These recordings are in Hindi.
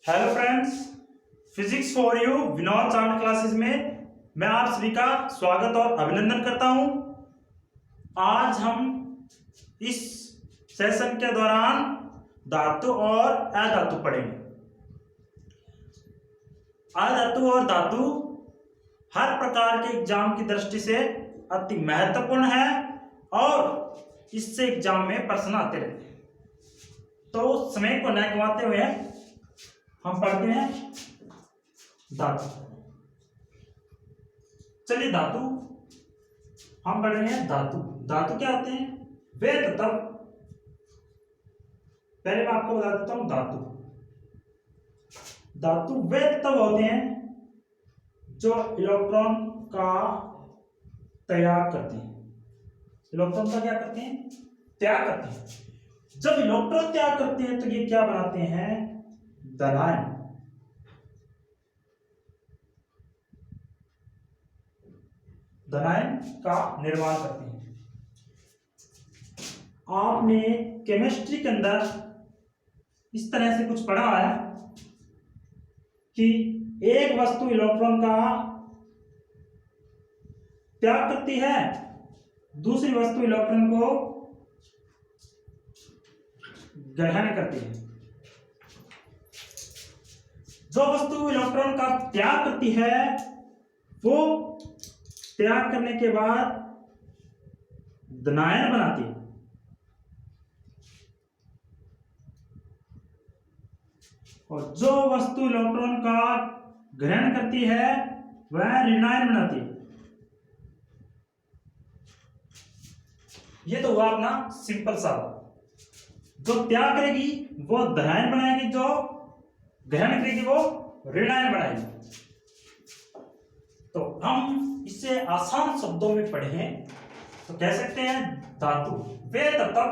Hello friends, physics for you Vinod चावल क्लासेस में मैं आप सभी का स्वागत और अभिनंदन करता हूं। आज हम इस सेशन के दौरान धातु और अधातु पढ़ेंगे। अधातु और धातु हर प्रकार के एग्जाम की दृष्टि से अति महत्वपूर्ण है और इससे एग्जाम में प्रश्न आते रहते हैं। तो समय को न गंवाते हुए हम पढ़ते हैं धातु। चलिए धातु हम पढ़ रहे हैं। धातु धातु क्या होते हैं? वे तत्व, पहले मैं आपको बता देता हूं धातु वे तत्व होते हैं जो इलेक्ट्रॉन का त्याग करते हैं। इलेक्ट्रॉन का क्या करते हैं? त्याग करते हैं। जब इलेक्ट्रॉन त्याग करते हैं तो ये क्या बनाते हैं? धनायन। धनायन का निर्माण करते हैं। आपने केमिस्ट्री के अंदर इस तरह से कुछ पढ़ा है कि एक वस्तु इलेक्ट्रॉन का त्याग करती है, दूसरी वस्तु इलेक्ट्रॉन को ग्रहण करती है। जो वस्तु इलेक्ट्रॉन का त्याग करती है वो त्याग करने के बाद धनायन बनाती है, और जो वस्तु इलेक्ट्रॉन का ग्रहण करती है वह ऋणायन बनाती है। ये तो हुआ अपना सिंपल सा। जो त्याग करेगी वो धनायन बनाएगी, जो ग्रहण करेगी वो ऋणायन बनाएगी। तो हम इसे आसान शब्दों में पढ़ें तो कह सकते हैं धातु वे तत्व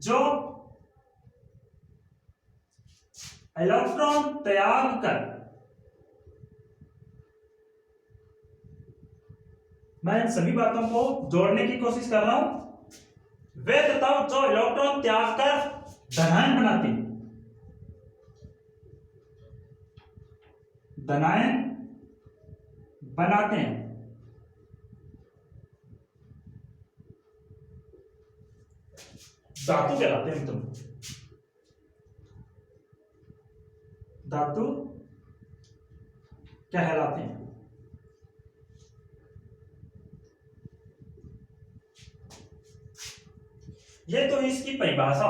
जो इलेक्ट्रॉन त्याग कर, मैं इन सभी बातों को जोड़ने की कोशिश कर रहा हूं। वे तत्व जो इलेक्ट्रॉन त्याग कर धनायन बनाते हैं, धनायन बनाते हैं। धातु कहलाते हैं मित्रों। धातु कहलाते हैं। ये तो इसकी परिभाषा।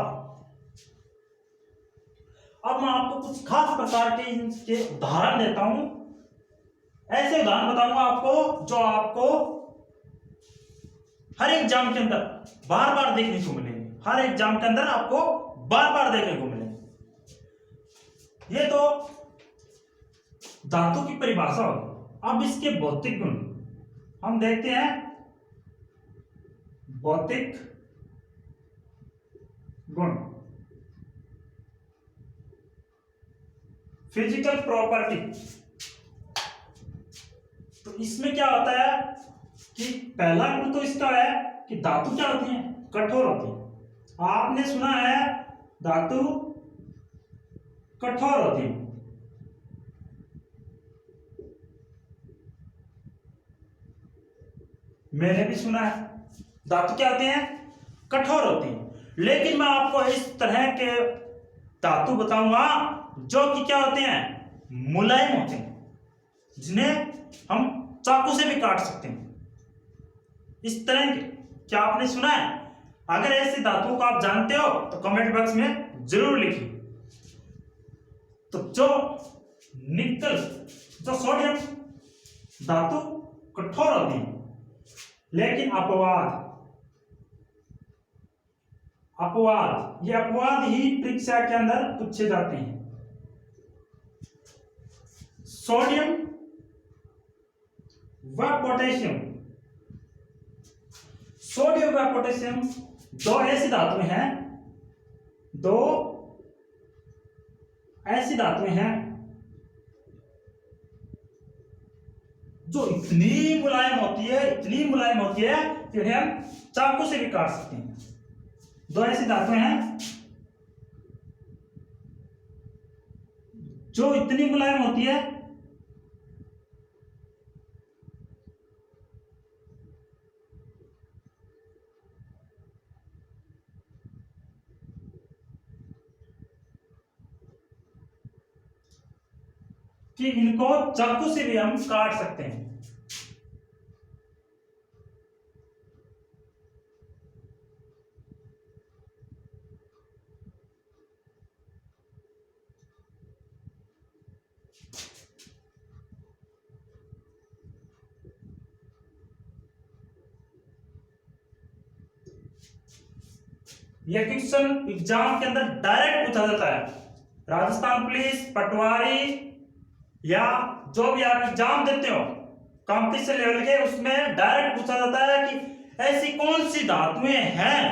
अब मैं आपको कुछ खास प्रकार के इनके उदाहरण देता हूं। ऐसे उदाहरण बताऊंगा आपको जो आपको हर एग्जाम के अंदर बार बार देखने को मिलेंगे। हर एग्जाम के अंदर आपको बार बार देखने को मिलेंगे। ये तो धातु की परिभाषा होगी। अब इसके भौतिक गुण हम देखते हैं। भौतिक गुण, फिजिकल प्रॉपर्टी। तो इसमें क्या होता है कि पहला गुण तो इसका है कि धातु क्या होती है? कठोर होती है। आपने सुना है धातु कठोर होती है। मैंने भी सुना है धातु क्या होती है? कठोर होती है। लेकिन मैं आपको इस तरह के धातु बताऊंगा जो कि क्या होते हैं? मुलायम होते हैं, जिन्हें हम चाकू से भी काट सकते हैं। इस तरह के क्या आपने सुना है? अगर ऐसी धातुओं को आप जानते हो तो कमेंट बॉक्स में जरूर लिखिए। तो जो निकल, जो सोडियम धातु कठोर होती है, लेकिन अपवाद ये अपवाद ही परीक्षा के अंदर पूछे जाते हैं। सोडियम व पोटेशियम, सोडियम व पोटेशियम दो ऐसी धातुएं हैं, दो ऐसी धातुएं हैं जो इतनी मुलायम होती है, इतनी मुलायम होती है कि उन्हें हम चाकू से भी काट सकते हैं। दो ऐसी धातुएं हैं जो इतनी मुलायम होती है कि इनको चाकू से भी हम काट सकते हैं। यह क्वेश्चन एग्जाम के अंदर डायरेक्ट पूछा जाता है। राजस्थान पुलिस, पटवारी या जो भी आप एग्जाम देते हो कंपटीशन लेवल के, उसमें डायरेक्ट पूछा जाता है कि ऐसी कौन सी धातुएं हैं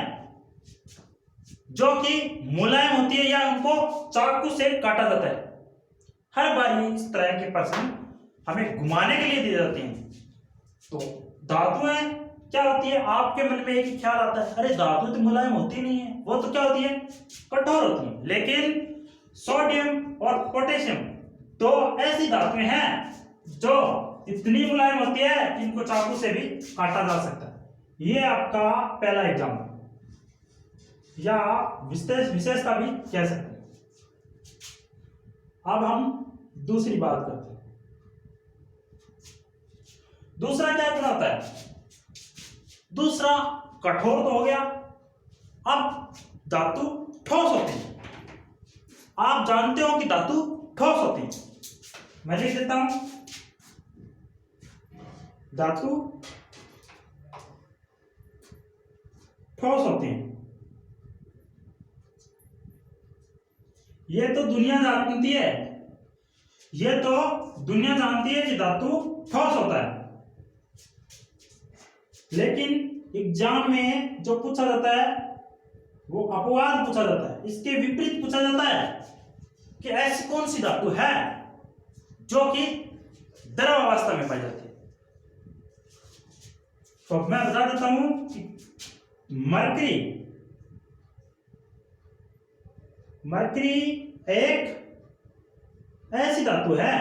जो कि मुलायम होती है या उनको चाकू से काटा जाता है। हर बार इस तरह के प्रश्न हमें घुमाने के लिए दिए जाते हैं। तो धातुएं क्या होती है, आपके मन में एक ही ख्याल आता है, अरे धातु तो मुलायम होती नहीं है, वो तो क्या होती है, कठोर होती है। लेकिन सोडियम और पोटेशियम तो ऐसी धातुएं हैं जो इतनी मुलायम होती है कि इनको चाकू से भी काटा जा सकता है। ये आपका पहला एग्जाम या विशेषता भी कह सकते हैं। अब हम दूसरी बात करते हैं। दूसरा क्या गुण होता है? दूसरा कठोर तो हो गया, अब धातु ठोस होती है। आप जानते हो कि धातु ठोस होती है, मैं लिख देता हूं, धातु ठोस होती है। ये तो दुनिया जानती है, ये तो दुनिया जानती है कि धातु ठोस होता है। लेकिन एग्जाम में जो पूछा जाता है वो अपवाद पूछा जाता है, इसके विपरीत पूछा जाता है कि ऐसी कौन सी धातु है जो कि द्रव अवस्था में पाई जाती है। तो मैं बता देता हूं कि मरकरी एक ऐसी धातु है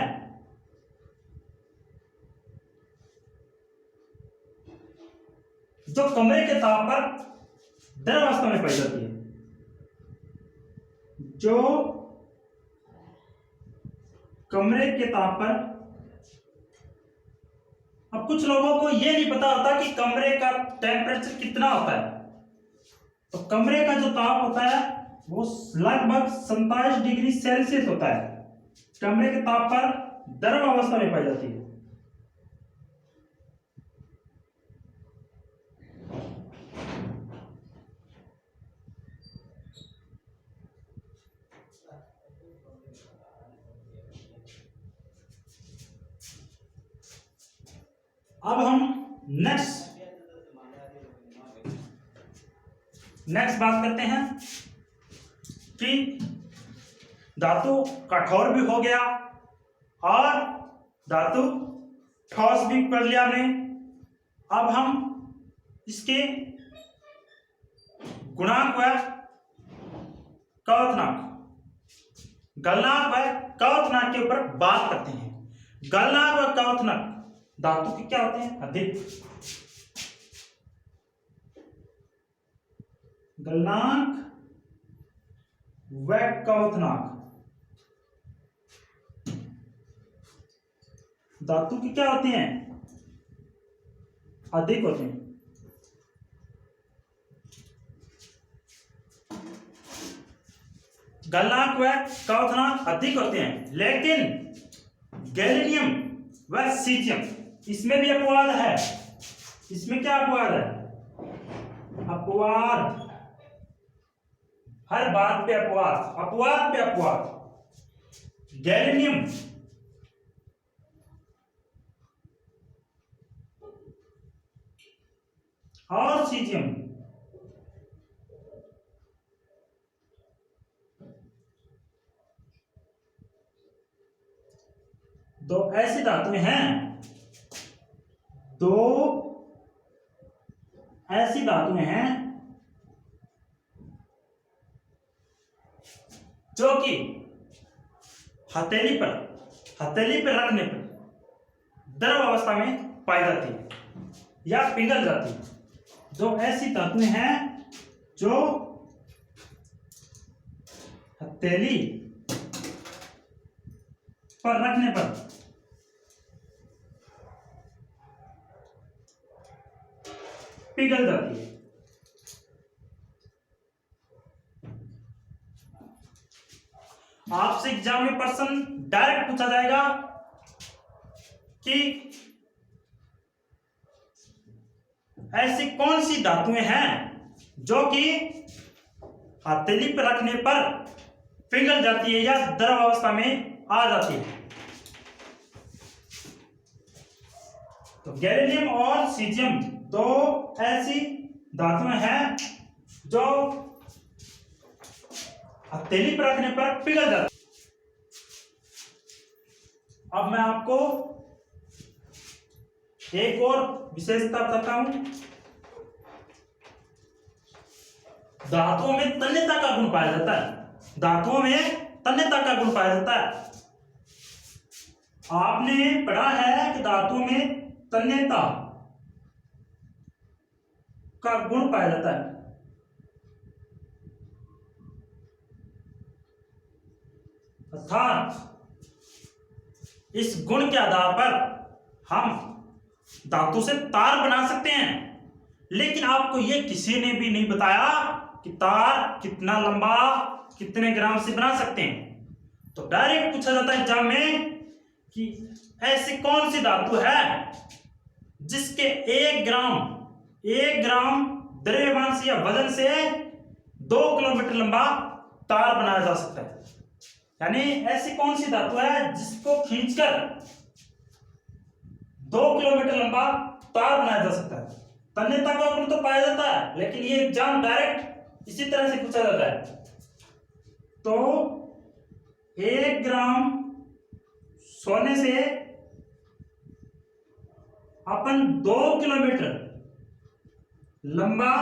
जो कमरे के ताप पर द्रव अवस्था में पाई जाती है, जो कमरे के ताप पर। अब कुछ लोगों को यह नहीं पता होता कि कमरे का टेम्परेचर कितना होता है। तो कमरे का जो ताप होता है वो लगभग 27 डिग्री सेल्सियस होता है, कमरे के ताप पर द्रव अवस्था में पाई जाती है। अब हम नेक्स्ट बात करते हैं कि धातु कठोर भी हो गया और धातु ठोस भी कर लिया हमने। अब हम इसके गुणांक व कवचनांक, गलनांक व कवचनांक के ऊपर बात करते हैं। गलनांक व कवचनांक धातु के क्या होते हैं? अधिक। गलनांक व कवचनांक धातु की क्या होती हैं? अधिक होती हैं। गलनांक व कवचनांक अधिक होते हैं, लेकिन गैलीनियम व सीजियम इसमें भी अपवाद है। इसमें क्या अपवाद है? अपवाद, हर बात पे अपवाद, अपवाद पे अपवाद। गैलीनियम और सीजियम दो ऐसी धातुएं हैं, दो ऐसी धातुएं हैं जो कि हथेली पर रखने पर द्रव अवस्था में पाई जाती है या पिघल जाती है। जो ऐसी धातुएं हैं जो हथेली पर रखने पर पिघल जाती है। आपसे एग्जाम में प्रश्न डायरेक्ट पूछा जाएगा कि ऐसी कौन सी धातुएं हैं जो कि हथेली पर रखने पर पिघल जाती है या द्रव अवस्था में आ जाती है। तो गैलियम और सीजियम दो ऐसी धातुएं हैं जो हथेली पर रखने पर पिघल जाती है। अब मैं आपको एक और विशेषता बताता हूं। धातुओं में तन्यता का गुण पाया जाता है। धातुओं में तन्यता का गुण पाया जाता है। आपने पढ़ा है कि धातुओं में तन्यता का गुण पाया जाता है। अर्थात इस गुण के आधार पर हम धातु से तार बना सकते हैं। लेकिन आपको यह किसी ने भी नहीं बताया कि तार कितना लंबा, कितने ग्राम से बना सकते हैं। तो डायरेक्ट पूछा जाता है एग्जाम में कि ऐसी कौन सी धातु है जिसके 1 ग्राम द्रव्यमान से या वजन से 2 किलोमीटर लंबा तार बनाया जा सकता है। यानी ऐसी कौन सी धातु है जिसको खींचकर 2 किलोमीटर लंबा तार बनाया जा सकता है। तन्यता का गुण तो पाया जाता है, लेकिन ये एग्जाम डायरेक्ट इसी तरह से पूछा जाता है। तो 1 ग्राम सोने से अपन 2 किलोमीटर लंबा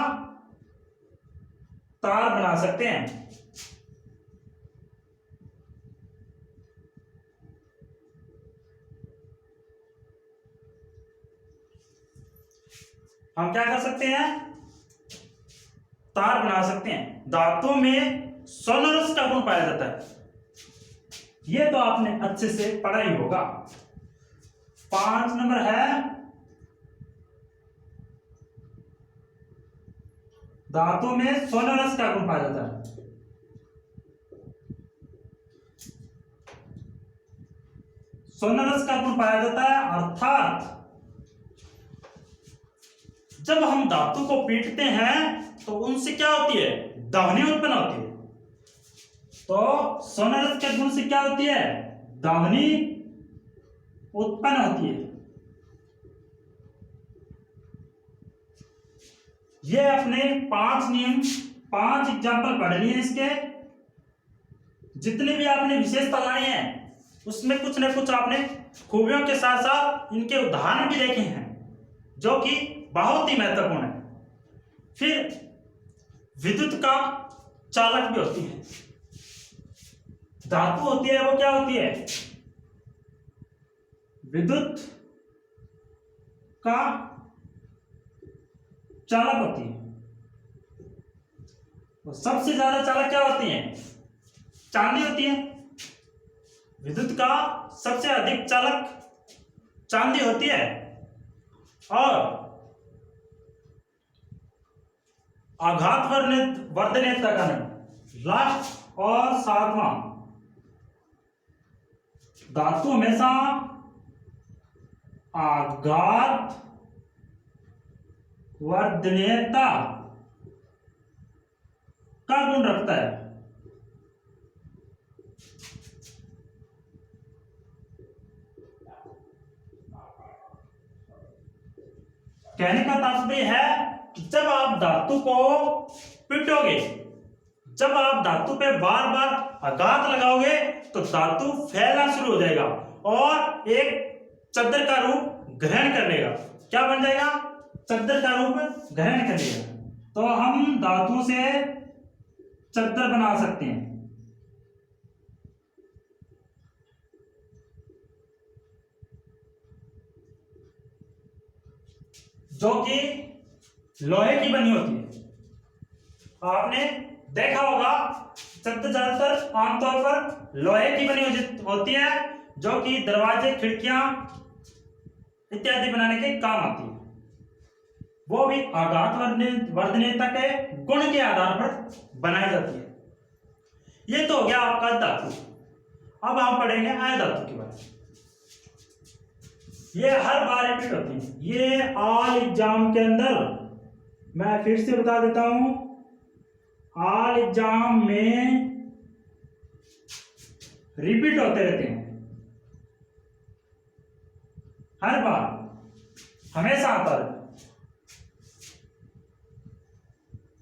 तार बना सकते हैं। हम क्या कर सकते हैं? तार बना सकते हैं। धातु में सोनरस का गुण पाया जाता है। यह तो आपने अच्छे से पढ़ा ही होगा। 5 नंबर है धातु में सोनरस का गुण पाया जाता है। सोनरस का गुण पाया जाता है अर्थात जब हम धातु को पीटते हैं तो उनसे क्या होती है? दाहनी उत्पन्न होती है। तो सोनरस के गुण से क्या होती है? दाहनी उत्पन्न होती है। ये अपने 5 नियम, 5 एग्जाम्पल पढ़ लिए इसके। जितने भी आपने विशेषता लाई हैं उसमें कुछ न कुछ आपने खूबियों के साथ साथ इनके उदाहरण भी देखे हैं जो कि बहुत ही महत्वपूर्ण है। फिर विद्युत का चालक भी होती है। धातु होती है वो क्या होती है? विद्युत का चालक होती है। तो सबसे ज्यादा चालक क्या होती है? चांदी होती है। विद्युत का सबसे अधिक चालक चांदी होती है। और आघात वर्धनीयता का नहीं, लास्ट और 7वां, धातु हमेशा आघात वर्धनीयता का गुण रखता है। कहने का तात्पर्य है कि जब आप धातु को पीटोगे, जब आप धातु पे बार बार आघात लगाओगे तो धातु फैलना शुरू हो जाएगा और एक चद्दर का रूप ग्रहण कर लेगा। क्या बन जाएगा? चद्दर का रूप ग्रहण कर लेगा। तो हम धातु से चद्दर बना सकते हैं। जो कि लोहे की बनी होती है। आपने देखा होगा ज्यादातर आमतौर पर लोहे की बनी होती है, जो कि दरवाजे, खिड़कियां इत्यादि बनाने के काम आती है। वो भी आघात वर्धनीयता के गुण के आधार पर बनाई जाती है। ये तो हो गया आपका धातु। अब आप पढ़ेंगे अधातु के बारे में। ये हर बार रिपीट होती है, ये ऑल एग्जाम के अंदर, मैं फिर से बता देता हूं, ऑल एग्जाम में रिपीट होते रहते हैं, हर बार, हमेशा आता है।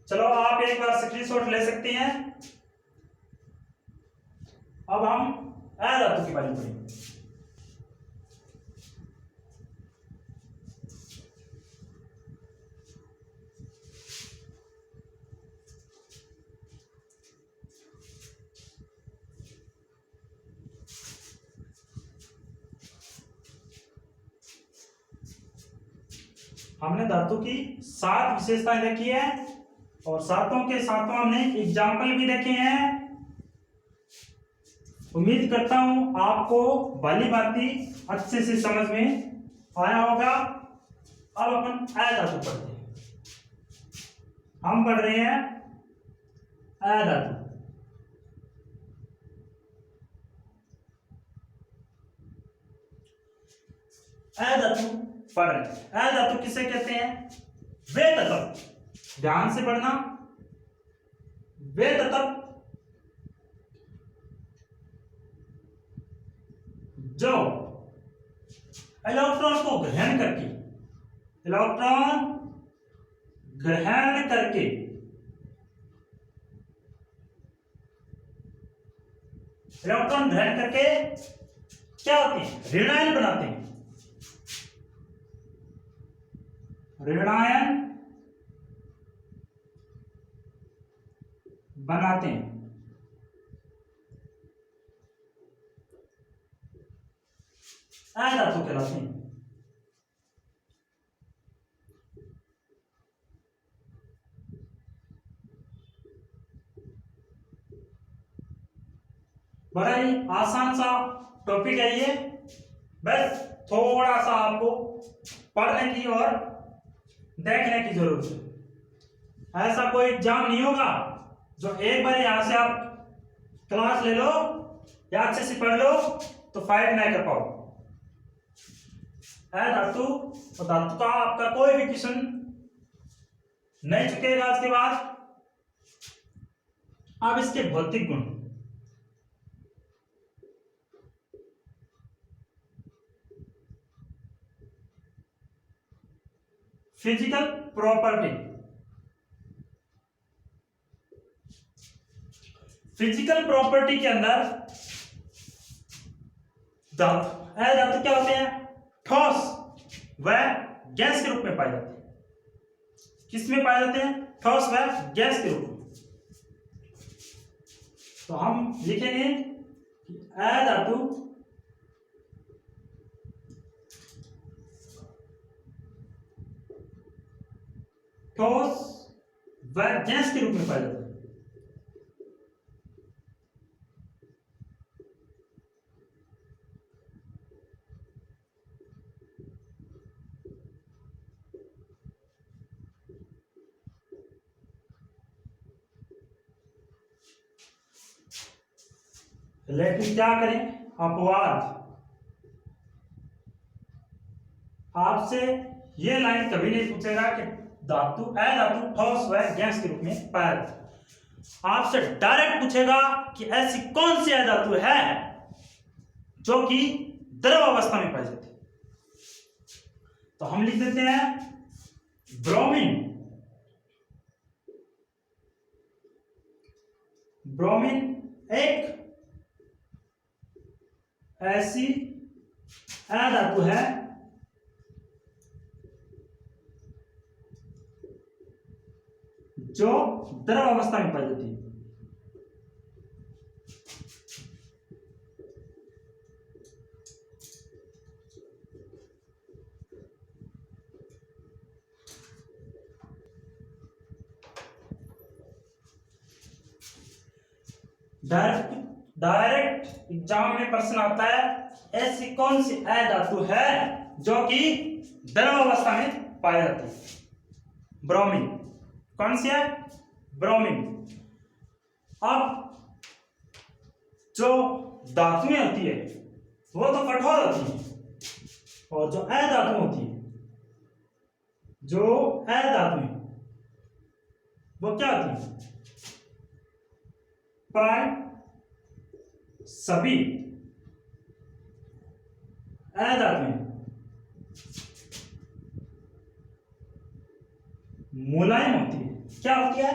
चलो आप एक बार स्क्रीनशॉट ले सकते हैं। अब हम अधातु के बारे में पढ़ेंगे। हमने धातु की 7 विशेषताएं देखी है और सातों के सातों हमने एग्जाम्पल भी देखे हैं। उम्मीद करता हूं आपको भली भांति अच्छे से समझ में आया होगा। अब अपन अधातु पढ़ते हैं। हम पढ़ रहे हैं अधातु। अधातु पढ़ रहे हैं। अधातु किसे कहते हैं? वे तत्व, ध्यान से पढ़ना, वे तत्व जो इलेक्ट्रॉन को ग्रहण करके, इलेक्ट्रॉन ग्रहण करके इलेक्ट्रॉन ग्रहण करके क्या होते हैं? ऋणायन बनाते हैं। ऋणायन बनाते हैं। अधातु कहलाते हैं। बड़ा ही आसान सा टॉपिक है ये, बस थोड़ा सा आपको पढ़ने की और देखने की जरूरत है। ऐसा कोई एग्जाम नहीं होगा जो एक बार यहां से आप क्लास ले लो या अच्छे से पढ़ लो तो फाइट नहीं कर पाओ। धातु और धातु का आपका कोई भी क्वेश्चन नहीं चुकेगा आज के बाद। अब इसके भौतिक गुण, फिजिकल प्रॉपर्टी। फिजिकल प्रॉपर्टी के अंदर धातु क्या होते हैं? ठोस व गैस के रूप में पाए जाते हैं। किस में पाए जाते हैं? ठोस व गैस के रूप में। तो हम लिखेंगे कि अधातु ठोस व गैस के रूप में पाए जाते हैं। लेकिन क्या करें? अपवाद। आपसे यह लाइन कभी नहीं पूछेगा कि धातु अधातु ठोस व गैस के रूप में पाया जाता है। आपसे डायरेक्ट पूछेगा कि ऐसी कौन सी अधातु है जो कि द्रव अवस्था में पाई जाती है। तो हम लिख देते हैं ब्रोमीन। ब्रोमीन एक ऐसी अधातु है जो द्रव अवस्था में पाई जाती है। डायरेक्ट डायरेक्ट एग्जाम में प्रश्न आता है, ऐसी कौन सी अ धातु है जो कि द्रव अवस्था में पाई जाती है? ब्रोमीन। कौन सी है? ब्रोमीन। अब जो धातुएं होती है वो तो कठोर होती है, और जो अ धातु होती है, जो अ धातु है वो क्या होती है? प्राय सभी अ धातुएं मुलायम होती है। क्या होती है?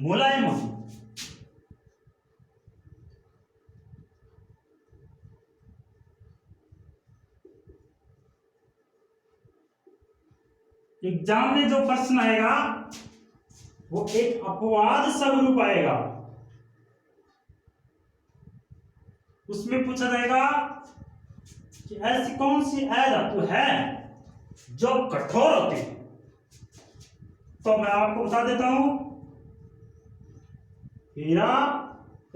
मुलायम होती है। एग्जाम में जो प्रश्न आएगा वो एक अपवाद स्वरूप आएगा। उसमें पूछा जाएगा कि ऐसी कौन सी अ धातु है जो कठोर होती है। तो मैं आपको बता देता हूं, हीरा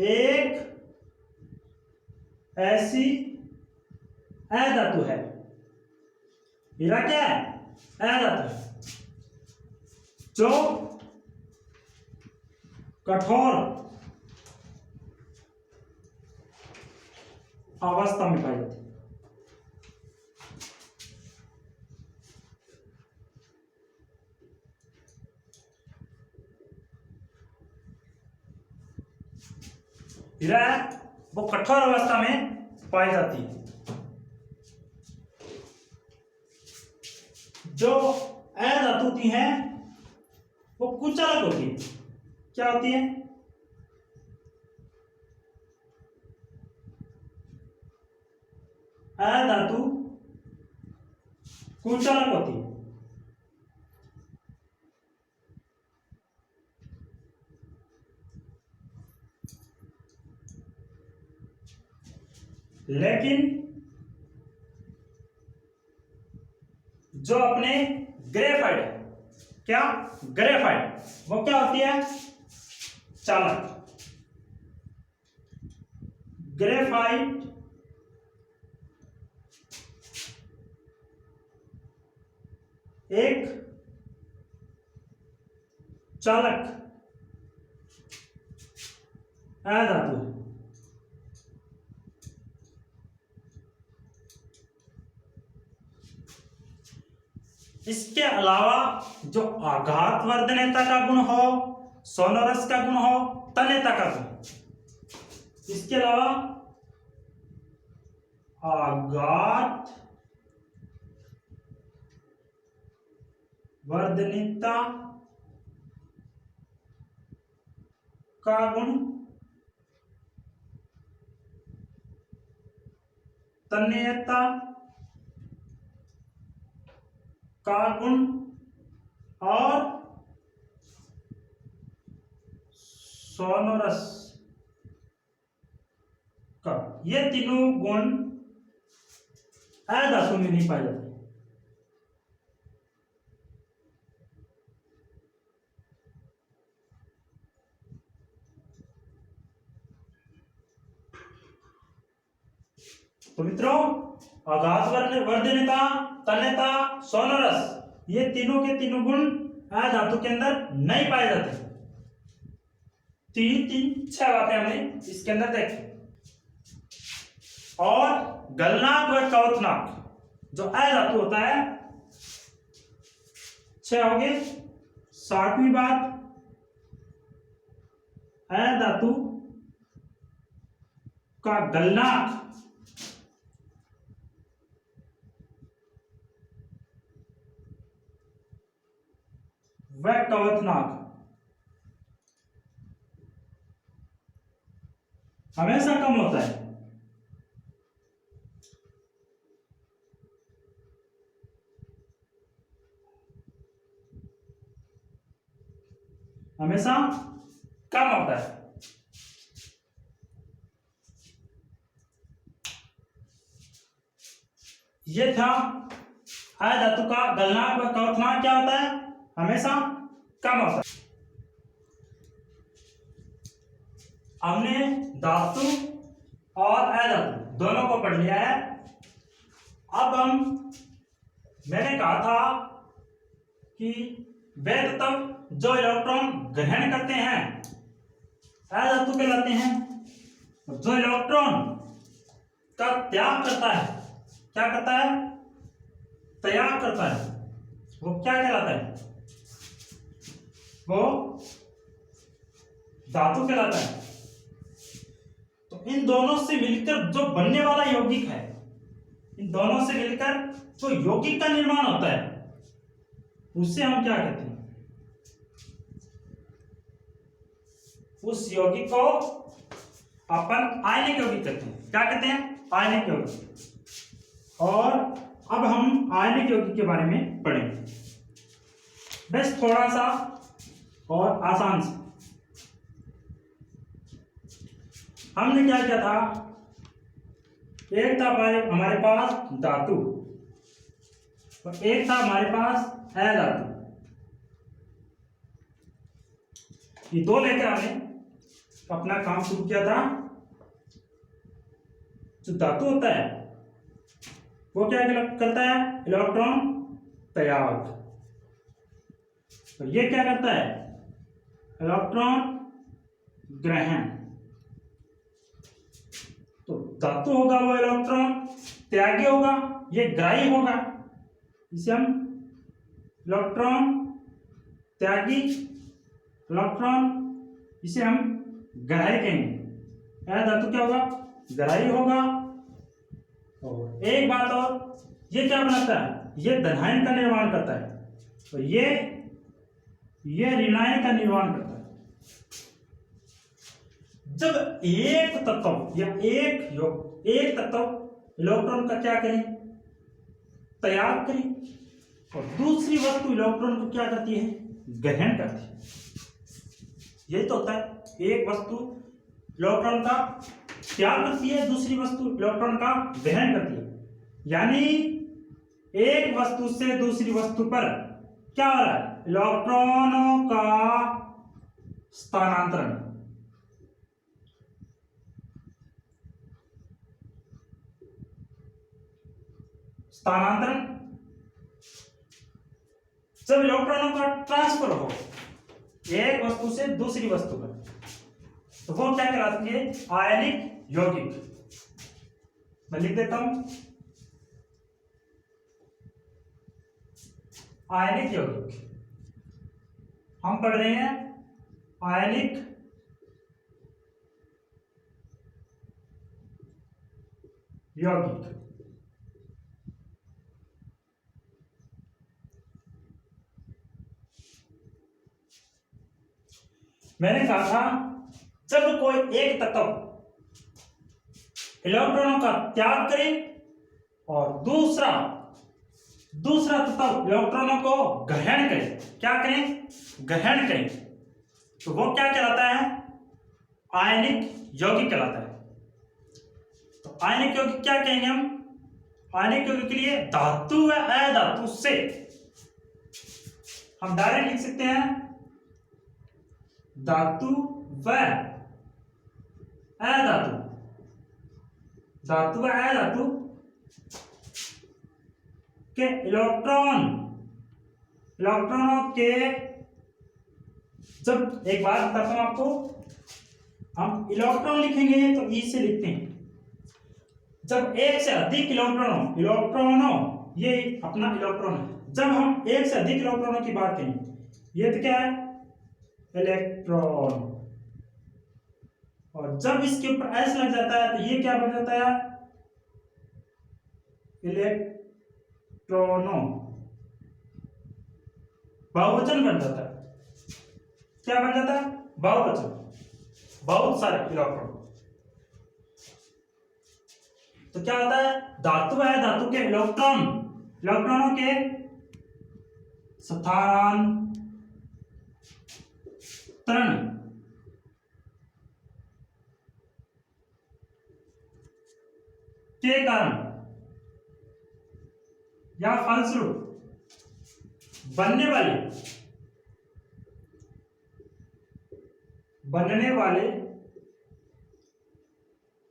एक ऐसी अ धातु है। हीरा क्या है? अ धातु है जो कठोर अवस्था में पाई जाती है। हीरा वो कठोर अवस्था में पाई जाती है। जो अ धातु होती है वो कुचालक होती है। क्या होती है? अ धातु कुचालक होती है। लेकिन जो अपने ग्रेफाइट है, क्या? ग्रेफाइट वो क्या होती है? चालक। ग्रेफाइट एक चालक अ धातु है। इसके अलावा जो आघातवर्धनता का गुण हो, सोनोरस का गुण हो, तन्यता का गुण, इसके अलावा आघात वर्धनीयता का गुण, तन्यता का गुण और सोनोरस का, ये तीनों गुण अ धातु में नहीं पाए जाते। तो मित्रों, आघात वर्धनीयता, तन्यता, सोनोरस, ये तीनों के तीनों गुण अ धातु के अंदर नहीं पाए जाते। तीन तीन छह बातें हमने इसके अंदर देखी। और गलनांक व कवथनांक जो अ धातु होता है, छह हो गए। 7वीं बात, अ धातु का गलनांक व कवथनांक हमेशा कम होता है। हमेशा कम होता है। ये था अ धातु का गलनांक व कवथनांक क्या होता है? हमेशा कम होता है। हमने धातु और अधातु दोनों को पढ़ लिया है। अब मैंने कहा था कि वे तत्व जो इलेक्ट्रॉन ग्रहण करते हैं अधातु कहलाते हैं, जो इलेक्ट्रॉन का त्याग करता है, क्या करता है, त्याग करता है, वो क्या कहलाता है, वो धातु कहलाता है। तो इन दोनों से मिलकर जो बनने वाला यौगिक है, इन दोनों से मिलकर जो यौगिक का निर्माण होता है उससे हम क्या कहते हैं, उस यौगिक को अपन आयनिक यौगिक कहते हैं। क्या कहते हैं, आयनिक यौगिक। और अब हम आयनिक यौगिक के बारे में पढ़ेंगे, बस थोड़ा सा और आसान से। हमने क्या किया था, एक था हमारे पास धातु और एक था हमारे पास अधातु। ये दो लेकर हमने अपना काम शुरू किया था। जो धातु होता है वो क्या करता है, इलेक्ट्रॉन त्याग, और ये क्या करता है, इलेक्ट्रॉन ग्रहण। तो धातु होगा वो इलेक्ट्रॉन त्यागी होगा, ये ग्राही होगा, इसे हम इलेक्ट्रॉन त्यागी, इलेक्ट्रॉन इसे हम ग्राही कहेंगे। धातु क्या होगा, ग्राही होगा। और एक बात और, ये क्या बनाता है, ये धनायन का निर्माण करता है, और ये ऋणायन का निर्माण करता है। जब एक तत्व या एक तत्व इलेक्ट्रॉन का क्या करें, त्याग करें, और दूसरी वस्तु इलेक्ट्रॉन को क्या करती है, ग्रहण करती है। यही तो होता है, एक वस्तु इलेक्ट्रॉन का त्याग करती है, दूसरी वस्तु इलेक्ट्रॉन का ग्रहण करती है। यानी एक वस्तु से दूसरी वस्तु पर क्या हो रहा है, इलेक्ट्रॉनों का स्थानांतरण। स्थानांतरण, जब इलेक्ट्रॉनों का ट्रांसफर हो एक वस्तु से दूसरी वस्तु पर, तो वो क्या कहलाती है, आयनिक यौगिक। मैं लिख देता हूं, आयनिक यौगिक। हम पढ़ रहे हैं आयनिक यौगिक। मैंने कहा था जब कोई एक तत्व इलेक्ट्रॉनों का त्याग करे और दूसरा तत्व इलेक्ट्रॉनों को ग्रहण करे, क्या करें, ग्रहण करें, तो वो क्या कहलाता है, आयनिक यौगिक कहलाता है। तो आयनिक यौगिक क्या कहेंगे हम, आयनिक यौगिक के लिए धातु व अधातु से हम डायरेक्ट लिख सकते हैं, धातु व अधातु, धातु व अधातु के इलेक्ट्रॉनों के, जब एक बात बताता हूं आपको, हम इलेक्ट्रॉन लिखेंगे तो ई से लिखते हैं। जब एक से अधिक इलेक्ट्रॉनों ये अपना इलेक्ट्रॉन है, जब हम एक से अधिक इलेक्ट्रॉनों की बात करें, ये तो क्या है, इलेक्ट्रॉन, और जब इसके ऊपर एस लग जाता है तो ये क्या बन जाता है, इलेक्ट्रॉनों, बहुवचन बन जाता है। क्या बन जाता है, बहुवचन, बहुत सारे इलेक्ट्रॉन। तो क्या होता है, धातु है, धातु के इलेक्ट्रॉनों के स्थानांतरण के कारण या फलस्वरूप बनने वाले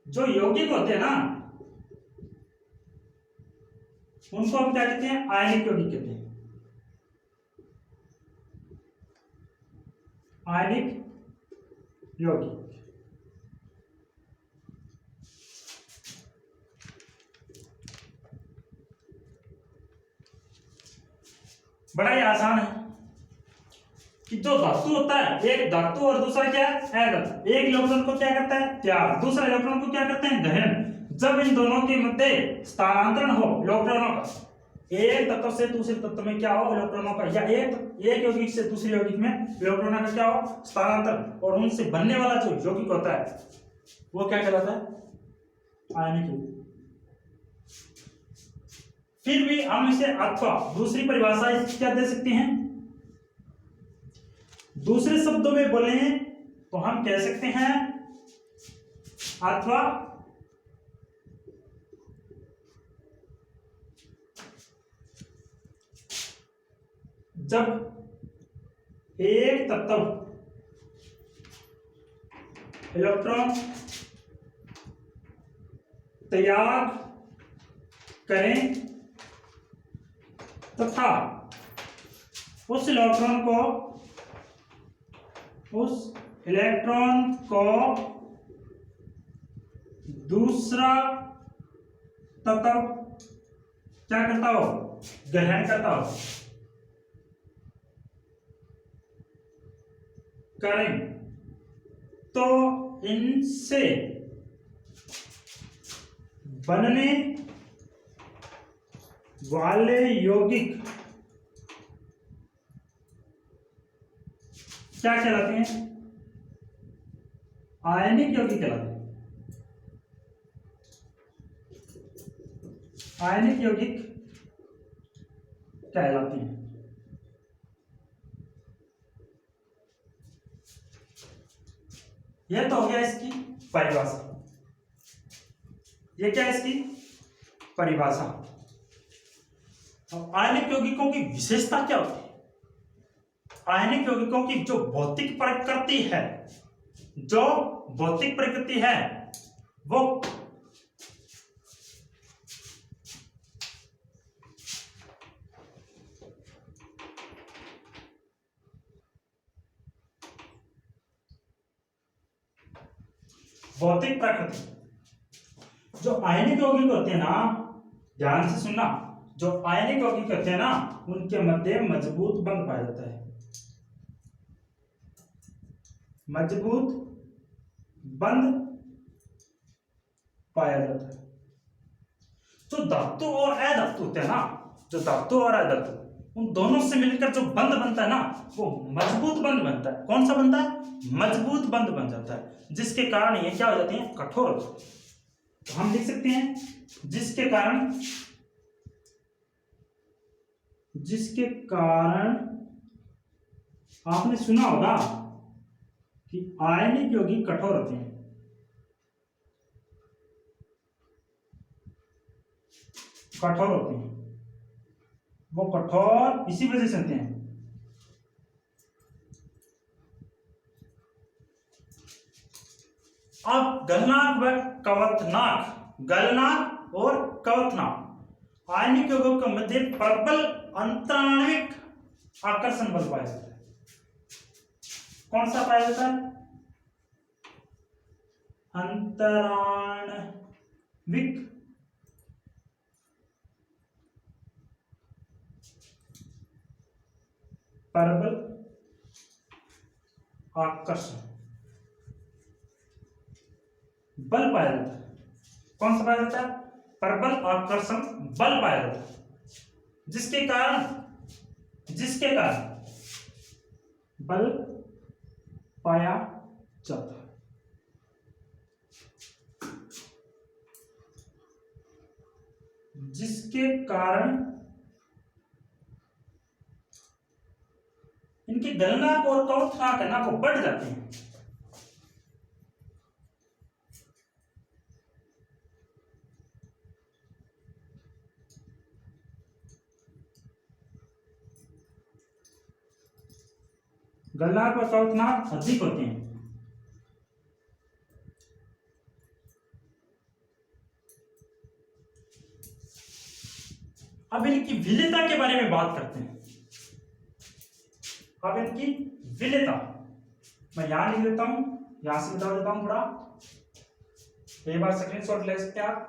जो यौगिक होते हैं ना उनको हम क्या कहते हैं? आयनिक यौगिक कहते हैं। आयनिक यौगिक। बड़ा ही आसान है कि जो धातु होता है, एक धातु और दूसरा क्या है? अधातु। एक इलेक्ट्रॉन को क्या करता है? त्याग। दूसरा इलेक्ट्रॉन को क्या करते हैं? ग्रहण। जब इन दोनों के मध्य स्थानांतरण हो इलेक्ट्रॉनों का, एक तत्व से दूसरे तत्व में क्या हो? इलेक्ट्रॉनों का, या एक यौगिक से दूसरे यौगिक में इलेक्ट्रॉनों का क्या हो? स्थानांतरण। और उनसे बनने वाला जो यौगिक होता है वो क्या कहलाता है? आयनिक यौगिक। फिर भी हम इसे अथवा दूसरी परिभाषा इसकी क्या दे सकते हैं? दूसरे शब्दों में बोले तो हम कह सकते हैं अथवा जब एक तत्व इलेक्ट्रॉन त्याग करें तथा उस इलेक्ट्रॉन को दूसरा तत्व क्या करता हो? ग्रहण करता हो, करें तो इनसे बनने वाले यौगिक क्या कहलाते हैं? आयनिक यौगिक कहलाते हैं। आयनिक यौगिक कहलाते हैं। यह तो हो गया इसकी परिभाषा। ये क्या है? इसकी परिभाषा। अब आयनिक यौगिकों की विशेषता क्या होती है? आयनिक यौगिकों की जो भौतिक प्रकृति है, वो भौतिक प्रकृति, जो आयनिक यौगिक होते हैं ना, ध्यान से सुनना, जो आयनिक यौगिक होते हैं ना उनके मध्य मजबूत बंध पाया जाता है। मजबूत बंध पाया जाता है। जो धातु और अधातु होते हैं ना, जो धातु और अधातु, उन दोनों से मिलकर जो बंध बनता है ना वो मजबूत बंध बनता है। कौन सा बनता है? मजबूत बंध बन जाता है, जिसके कारण ये क्या हो जाते हैं? कठोर हो जाते हैं। तो हम लिख सकते हैं जिसके कारण आपने सुना होगा कि आयनिक यौगिक कठोर होते हैं। कठोर होते हैं, वो कठोर इसी वजह से होते हैं। अब गलनांक व कवथनांक, गलनांक और कवथनांक, आयनिक यौगिकों के मध्य प्रबल अंतराणविक आकर्षण बल पाया जाता है। कौन सा पाया जाता है? अंतराणविक प्रबल आकर्षण बल पाया जाता है। कौन सा पाया जाता है? प्रबल आकर्षण बल पाया जाता है, जिसके कारण बल पाया जाता है। जिसके कारण इनके गलनांक और कवथनांक है ना वो बढ़ जाते हैं। गलनांक और कवथनांक अधिक होते हैं। अब इनकी विलेयता के बारे में बात करते हैं। अब इनकी विलेयता मैं यहां लिख देता हूं, यहां से बता देता हूं थोड़ा, एक बार स्क्रीनशॉट ले सकते हैं आप।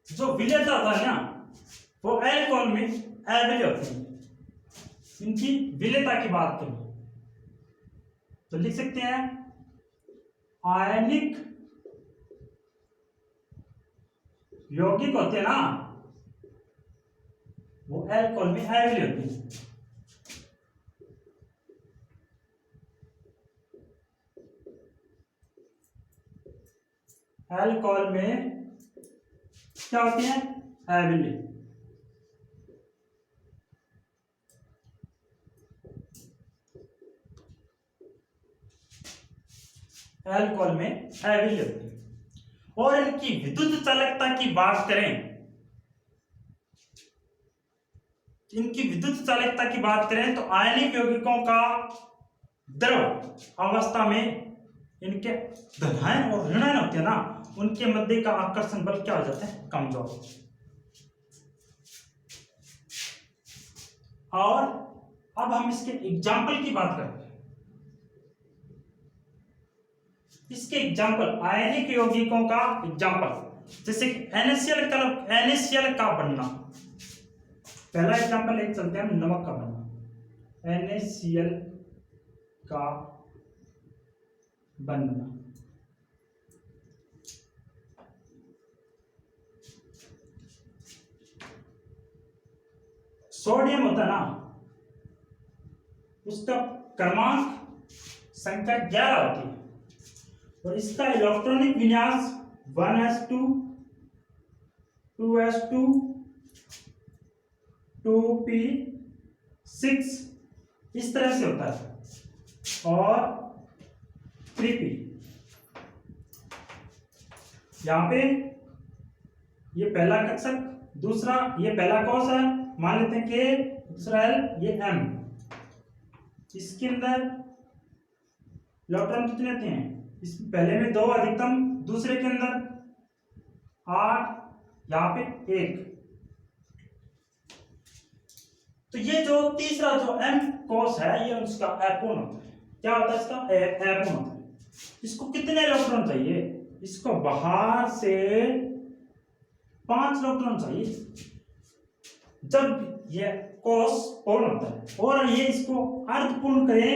जो विलेयता था ना वो अल्कोहल में एवरेज होती है। इनकी विलेयता की बात करें तो लिख सकते हैं आयनिक यौगिक होते हैं ना वो अल्कोहल में एवरेज होती है। अल्कोहल में क्या होती है एविली। अल्कोहल में एविली होती है। और इनकी विद्युत चालकता की बात करें, इनकी विद्युत चालकता की बात करें तो आयनिक यौगिकों का द्रव अवस्था में इनके धनायन और ऋणायन होते हैं ना उनके मध्य का आकर्षण बल क्या हो जाता है कमजोर। और अब हम इसके एग्जाम्पल की बात करते हैं। इसके एग्जाम्पल आयनिक यौगिकों का एग्जाम्पल जैसे कि NaCl का बनना। पहला एग्जाम्पल एक चलते हैं नमक का बनना, NaCl का बनना। सोडियम होता है ना उसका क्रमांक संख्या 11 होती है और इसका इलेक्ट्रॉनिक विन्यास 1s2 2s2 2p6 इस तरह से होता है और 3p। यहां पे ये पहला कक्षक, दूसरा ये पहला कोश है, मान लेते हैं कि दूसरा L, ये M। इसके अंदर इलेक्ट्रॉन कितने होते हैं, इस पहले में 2 अधिकतम, दूसरे के अंदर 8, यहां पे 1। तो ये जो तीसरा जो M कोश है ये उसका एपोन होता है। क्या होता है इसका एपोन होता है। इसको कितने इलेक्ट्रॉन चाहिए, इसको बाहर से 5 इलेक्ट्रॉन चाहिए जब ये कोश पूर्ण होता है। और ये इसको अर्धपूर्ण करें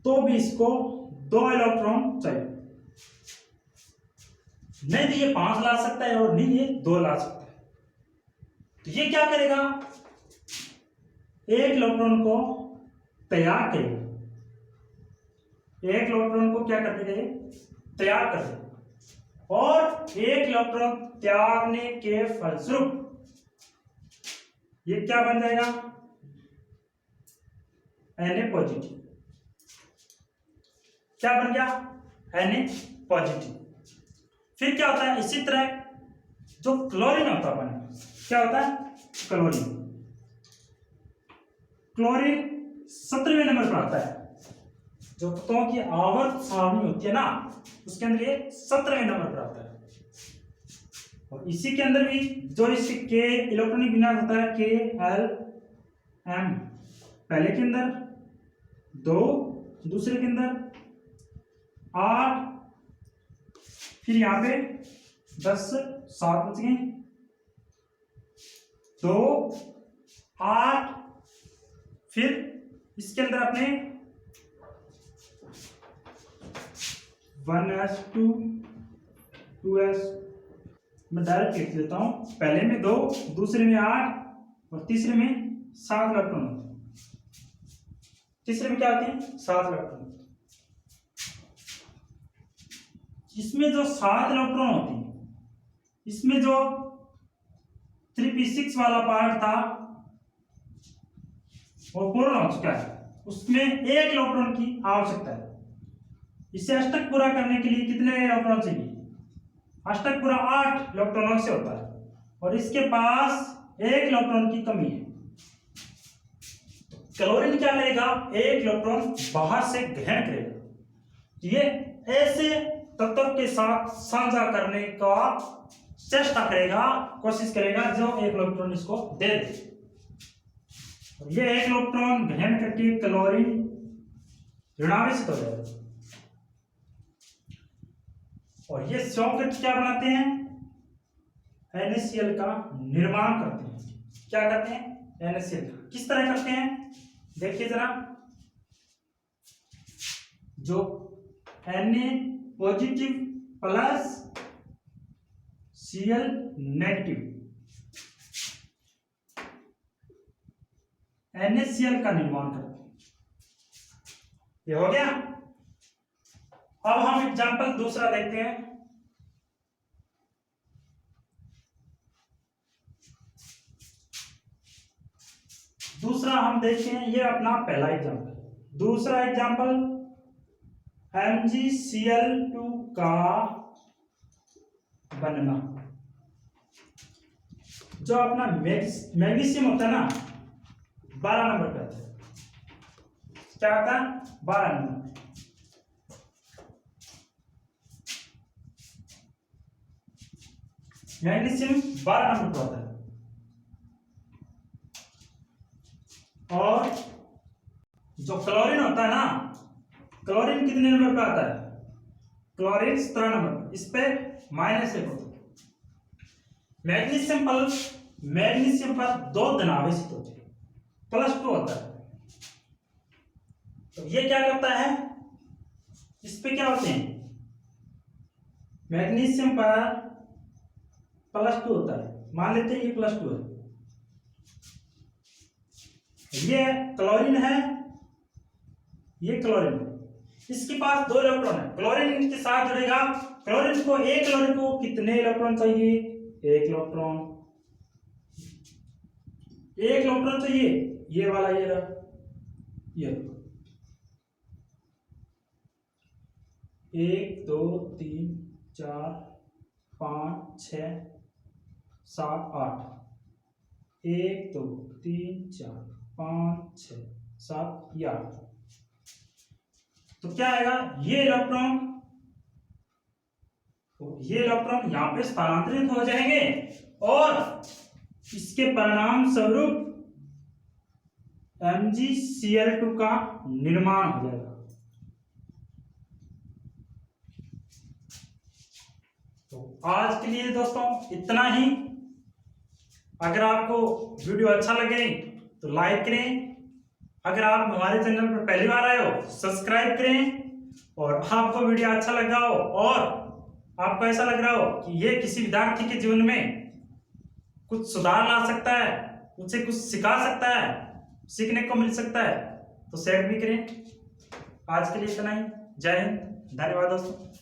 तो भी इसको 2 इलेक्ट्रॉन चाहिए। नहीं तो ये 5 ला सकता है और नहीं ये 2 ला सकता है। तो ये क्या करेगा, एक इलेक्ट्रॉन को तैयार करेगा, एक इलेक्ट्रॉन को क्या कर देगा, तैयार कर देगा। और एक इलेक्ट्रॉन त्यागने के फलस्वरूप ये क्या बन जाएगा, Na पॉजिटिव। क्या बन गया, Na पॉजिटिव। फिर क्या होता है, इसी तरह जो क्लोरीन होता है क्या होता है, क्लोरीन। क्लोरीन 17वें नंबर पर आता है। जो तत्वों की आवर्त सारणी होती है ना उसके अंदर ये 17वें नंबर पर आता है। और इसी के अंदर भी जो इसके के इलेक्ट्रॉनिक विन्यास होता है KLM, पहले के अंदर 2, दूसरे के अंदर 8, फिर यहां पे 10, 7 बच गए, 2, 8, फिर इसके अंदर अपने 1s2 2s, मैं डायरेक्ट लिख देता हूं, पहले में 2, दूसरे में 8 और तीसरे में 7 इलेक्ट्रॉन होते हैं। तीसरे में क्या आते हैं, 7 इलेक्ट्रॉन। इसमें जो 7 इलेक्ट्रॉन होते हैं, इसमें जो 3p6 वाला पार्ट था वो पूर्ण हो चुका है, उसमें 1 इलेक्ट्रॉन की आवश्यकता है। इसे अष्टक पूरा करने के लिए कितने इलेक्ट्रॉन चाहिए? अष्टक पूरा 8 इलेक्ट्रॉनों से होता है और इसके पास 1 इलेक्ट्रॉन की कमी है। तो क्लोरीन क्या करेगा? 1 इलेक्ट्रॉन बाहर से ग्रहण करेगा। ये ऐसे तत्व के साथ साझा करने का चेष्टा करेगा, कोशिश करेगा जो 1 इलेक्ट्रॉन इसको दे दे। ये 1 इलेक्ट्रॉन ग्रहण करके क्लोरीन ऋणावेशित हो जाएगा और ये सॉकेट क्या बनाते हैं? NaCl का निर्माण करते हैं। क्या करते हैं? NaCl का। किस तरह करते हैं? देखिए जरा, जो Na positive plus Cl negative NaCl का निर्माण करते हैं। ये हो गया। अब हम एग्जांपल दूसरा देखते हैं। दूसरा हम देखते हैं, ये अपना पहला एग्जांपल। दूसरा एग्जांपल MgCl2 का बनना। जो अपना मैग्नीशियम होता है ना, 12 नंबर पे आता है। क्या आता है? 12 नंबर। मैग्नीशियम 12 नंबर पर आता है और जो क्लोरीन होता है ना, क्लोरीन कितने नंबर पर आता है? Chlorine 17 number. इस पे -1 होता है। मैग्नीशियम पर 2 धन आवेशित होते हैं, +2 होता है। तो ये क्या करता है? इस पे क्या होते हैं? मैग्नीशियम पर +2 होता है, मान लेते हैं ये +2 है। ये क्लोरीन है, ये क्लोरीन है। इसके पास 2 इलेक्ट्रॉन है। क्लोरीन के साथ जुड़ेगा। क्लोरीन को कितने इलेक्ट्रॉन चाहिए? 1 इलेक्ट्रॉन। 1 इलेक्ट्रॉन चाहिए। ये वाला ये रहा, ये 1 2 3 4 5 6 7 8। 1 2 3 4 5 6 7 या 8। तो क्या आएगा? ये इलेक्ट्रॉन यहां पे स्थानांतरित हो जाएंगे और इसके परिणाम स्वरूप MgCl2 का निर्माण हो जाएगा। तो आज के लिए दोस्तों इतना ही। अगर आपको वीडियो अच्छा लगे तो लाइक करें। अगर आप हमारे चैनल पर पहली बार आए हो सब्सक्राइब करें। और आपको वीडियो अच्छा लगा हो और आपको ऐसा लग रहा हो कि ये किसी विद्यार्थी के जीवन में कुछ सुधार ला सकता है, उसे कुछ सिखा सकता है, सीखने को मिल सकता है, तो शेयर भी करें। आज के लिए इतना ही। जय हिंद, धन्यवाद दोस्तों।